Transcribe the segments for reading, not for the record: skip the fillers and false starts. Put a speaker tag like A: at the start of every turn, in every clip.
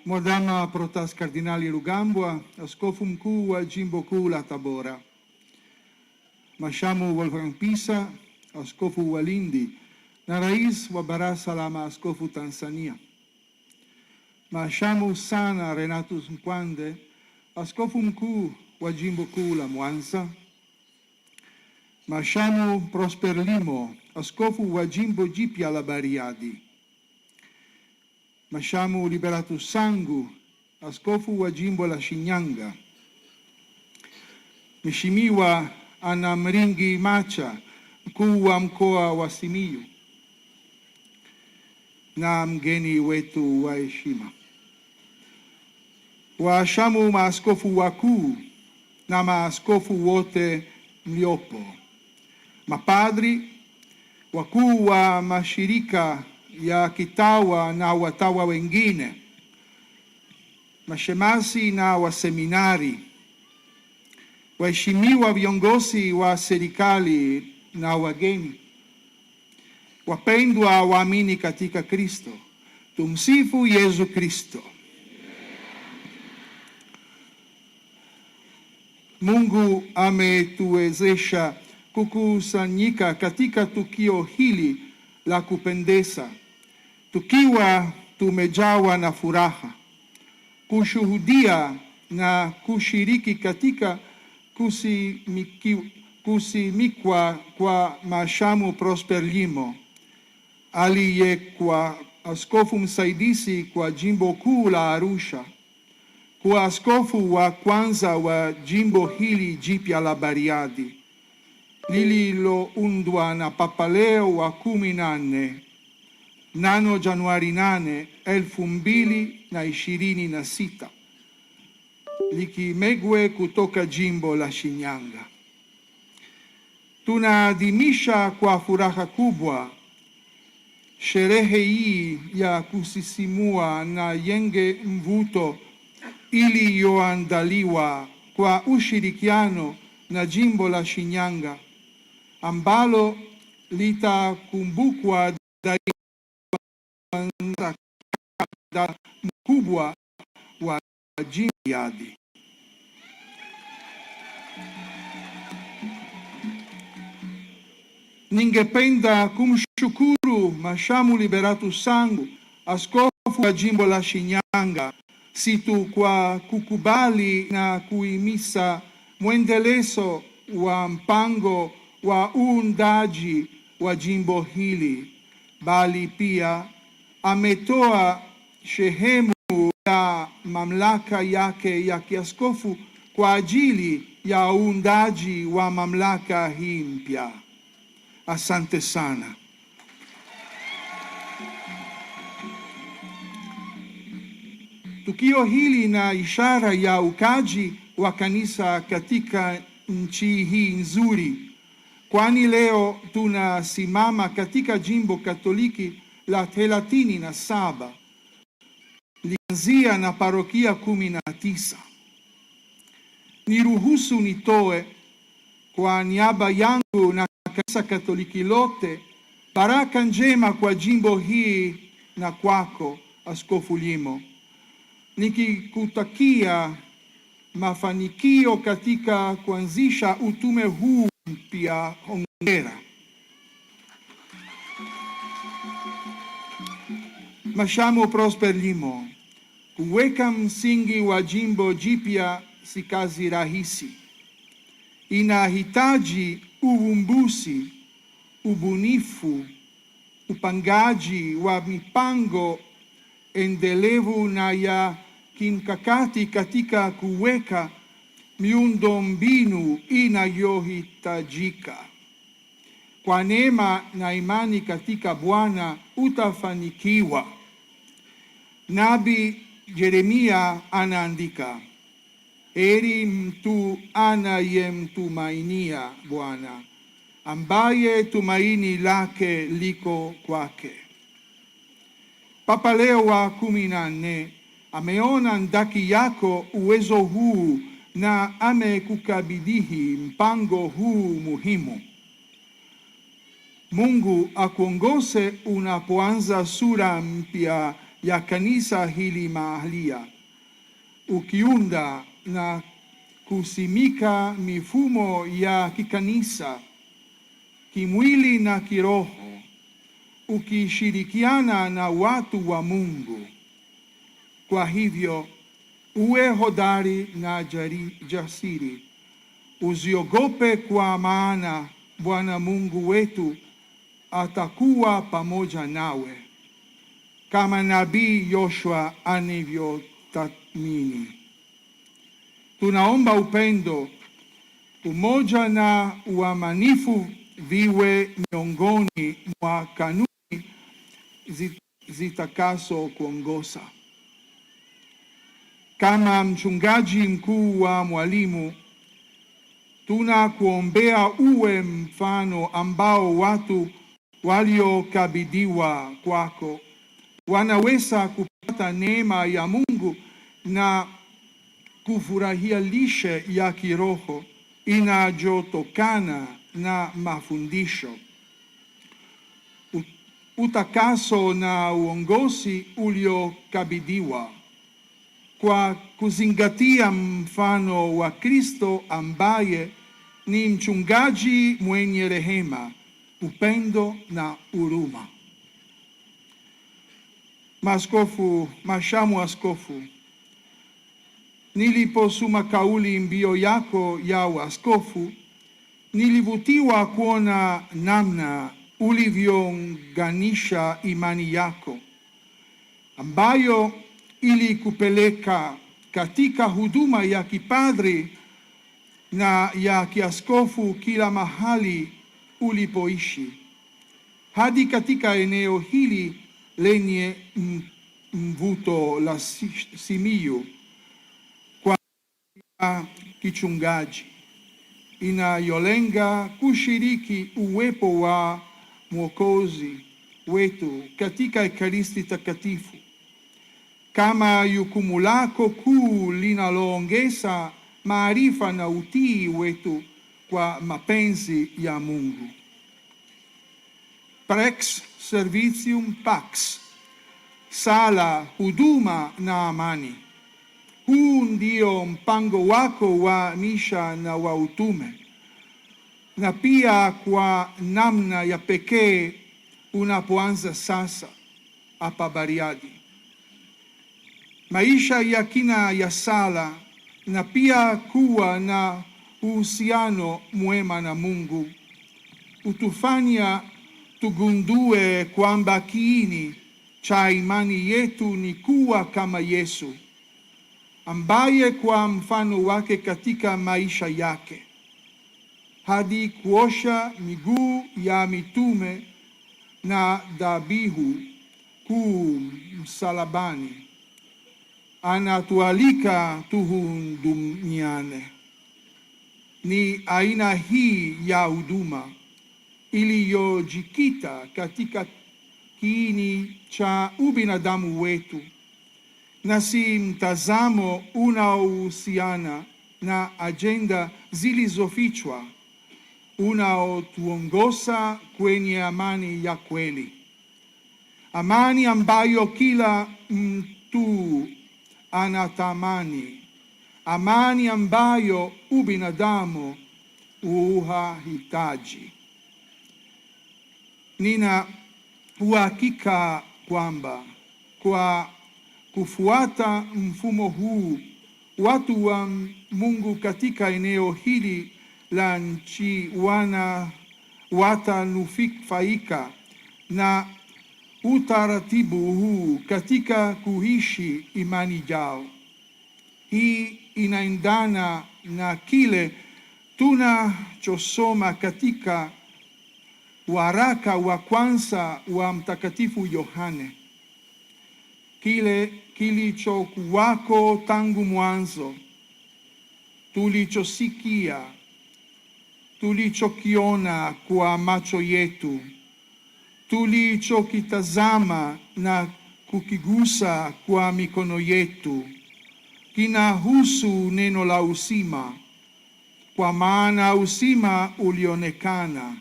A: Modama Protas Kardinali Rugambwa, Askofu Mkuu wa Jimbo Kuu la Tabora. Mashamu Wolfgang Pisa, Askofu wa Lindi na Rais wa Baraza la Maaskofu Tanzania. Mashamu sana Renatus Mkwande, Askofu Mkuu wa Jimbo Kuu la Mwanza. Mashamu Prosper Limo, Askofu wa Jimbo Jipya la Bariadi. Mashamu Liberatus Sangu, Askofu wa Jimbo la Shinyanga. Mheshimiwa Anna Mringi Macha, Mkuu wa Mkoa wa Simiyu, na mgeni wetu wa heshima. Washamu maaskofu wakuu na maaskofu wote mliopo. Mapadri, wakuu wa mashirika ya kitawa na watawa wengine, mashemasi na waseminari, waheshimiwa viongozi wa serikali na wageni, wapendwa waamini katika Kristo, tumsifu Yesu Kristo. Mungu ametuwezesha kukusanyika katika tukio hili la kupendeza, tukiwa tumejawa na furaha, kushuhudia na kushiriki katika kusimikwa kwa Mashamu Prosper Limo, aliyekuwa askofu msaidizi kwa Jimbo Kuu la Arusha, kuwa askofu wa kwanza wa jimbo hili jipya la Bariadi, lililoundwa na Papa Leo wa 14 mnamo Januari 8, 2026, likimegwe kutoka jimbo la Shinyanga. Tunaadhimisha kwa furaha kubwa sherehe hii ya kusisimua na yenye mvuto iliyoandaliwa kwa ushirikiano na jimbo la Shinyanga, ambalo litakumbukwa daima mkubwa wa jimbo Bariadi. Ningependa kumshukuru Mashamu Liberatus Sangu, askofu wa jimbo la Shinyanga, si tu kwa kukubali na kuhimiza mwendelezo wa mpango wa uundaji wa jimbo hili, bali pia ametoa sehemu ya mamlaka yake ya kiaskofu kwa ajili ya uundaji wa mamlaka hii mpya. Asante sana. Tukio hili na ishara ya ukaji wa kanisa katika nchi hii nzuri, kwani leo tunasimama katika jimbo Katoliki la 37, lianzia na parokia 19. Niruhusu nitoe kwa niaba yangu na kanisa Katoliki lote baraka njema kwa jimbo hii na kwako, Askofu Limo, nikikutakia mafanikio katika kuanzisha utume huu mpya. Hongera. Mashamu Prosper Limo, kuweka msingi wa jimbo jipya si kazi rahisi. Inahitaji uvumbuzi, ubunifu, upangaji wa mipango endelevu na ya kimkakati katika kuweka miundombinu inayohitajika. Kwa neema na imani katika Bwana utafanikiwa. Nabii Yeremia anaandika, heri mtu anayemtumainia Bwana, ambaye tumaini lake liko kwake. Papa Leo wa 14 ameona ndani yako uwezo huu na amekukabidhi mpango huu muhimu. Mungu akuongoze unapoanza sura mpya ya kanisa hili mahalia, ukiunda na kusimika mifumo ya kikanisa, kimwili na kiroho, ukishirikiana na watu wa Mungu. Kwa hivyo uwe hodari na jasiri, usiogope, kwa maana Bwana Mungu wetu atakuwa pamoja nawe, kama nabii Yoshua alivyotathmini. Tunaomba upendo, umoja na uaminifu viwe miongoni mwa kanuni zitakazo kuongoza. Kama mchungaji mkuu wa mwalimu, tunakuombea uwe mfano ambao watu waliokabidhiwa kwako wanaweza kupata neema ya Mungu na kufurahia lishe ya kiroho inayotokana na mafundisho, utakaso na uongozi uliokabidhiwa, kwa kuzingatia mfano wa Kristo ambaye ni mchungaji mwenye rehema, upendo na huruma. Mashamu Askofu, niliposoma kauli mbiu yako ya uaskofu, nilivutiwa kuona namna ulivyounganisha imani yako ambayo ilikupeleka katika huduma ya kipadri na ya kiaskofu kila mahali ulipoishi, hadi katika eneo hili lenye mvuto la Simiyu kwa kichungaji, inayolenga kushiriki uwepo wa Mwokozi wetu katika Ekaristi Takatifu kama jukumu lako kuu linaloongeza maarifa na utii wetu kwa mapenzi ya Mungu. Prex Servitium Pax, sala, huduma na amani. Huu ndio mpango wako wa misha na wa utume, na pia kwa namna ya pekee unapoanza sasa hapa Bariadi. Maisha ya kina ya sala na pia kuwa na uhusiano mwema na Mungu utufanya tugundue kwamba kiini cha imani yetu ni kuwa kama Yesu, ambaye kwa mfano wake katika maisha yake, hadi kuosha miguu ya mitume na dhabihu kuu msalabani, anatualika tuhudumiane. Ni aina hii ya huduma iliyojikita katika kiini cha ubinadamu wetu, na si mtazamo unaohusiana na ajenda zilizofichwa, unaotuongoza kwenye amani ya kweli, amani ambayo kila mtu anatamani, amani ambayo ubinadamu uhahitaji. Nina uhakika kwamba kwa kufuata mfumo huu, watu wa Mungu katika eneo hili la nchi watanufaika na utaratibu huu katika kuishi imani yao. Hii inaendana na kile tunachosoma katika waraka wa kwanza wa Mtakatifu Yohane, kile kilichokuwako tangu mwanzo, tulichosikia, tulichokiona kwa macho yetu, tulichokitazama na kukigusa kwa mikono yetu, kinahusu neno la uzima, kwa maana uzima ulionekana,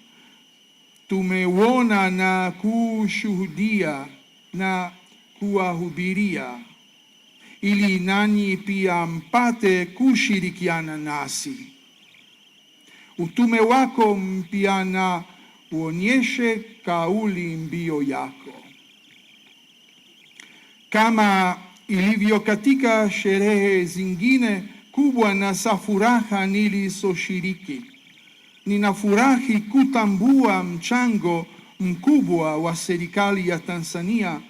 A: tumeuona na kushuhudia na kuwahubiria, ili nanyi pia mpate kushirikiana nasi. Utume wako mpya na uonyeshe kauli mbiu yako. Kama ilivyo katika sherehe zingine kubwa na za furaha nilizoshiriki, ninafurahi kutambua mchango mkubwa wa serikali ya Tanzania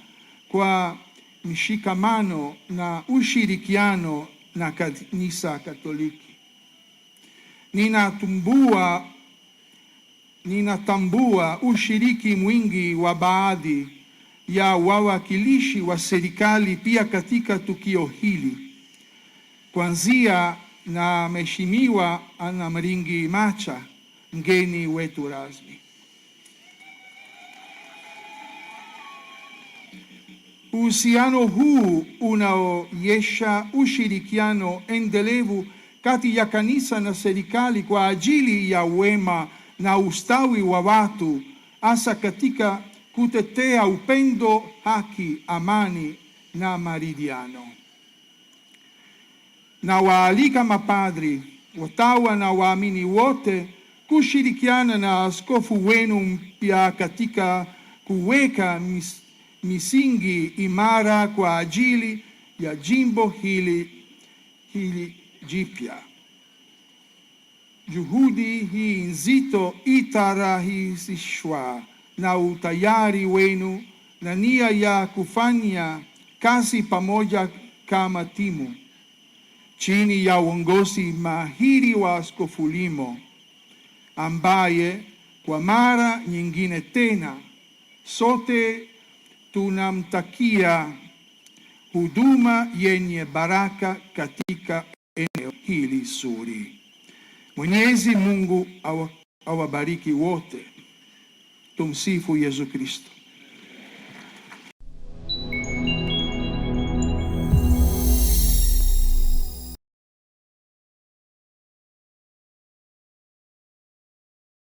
A: kwa mshikamano na ushirikiano na Kanisa Katoliki. Ninatambua ushiriki mwingi wa baadhi ya wawakilishi wa serikali pia katika tukio hili, kuanzia na Mheshimiwa Anna Mringi Macha, mgeni wetu rasmi. Uhusiano huu unaonyesha ushirikiano endelevu kati ya kanisa na serikali kwa ajili ya wema na ustawi wa watu, hasa katika kutetea upendo, haki, amani na maridhiano. Na waalika mapadri, watawa na waamini wote kushirikiana na askofu wenu mpya katika kuweka misingi imara kwa ajili ya jimbo hili jipya. Juhudi hii nzito itarahisishwa na utayari wenu na nia ya kufanya kazi pamoja kama timu, chini ya uongozi mahiri wa Askofu Limo, ambaye kwa mara nyingine tena sote tunamtakia huduma yenye baraka katika eneo hili zuri. Mwenyezi Mungu awabariki wote. Tumsifu Yesu Kristo.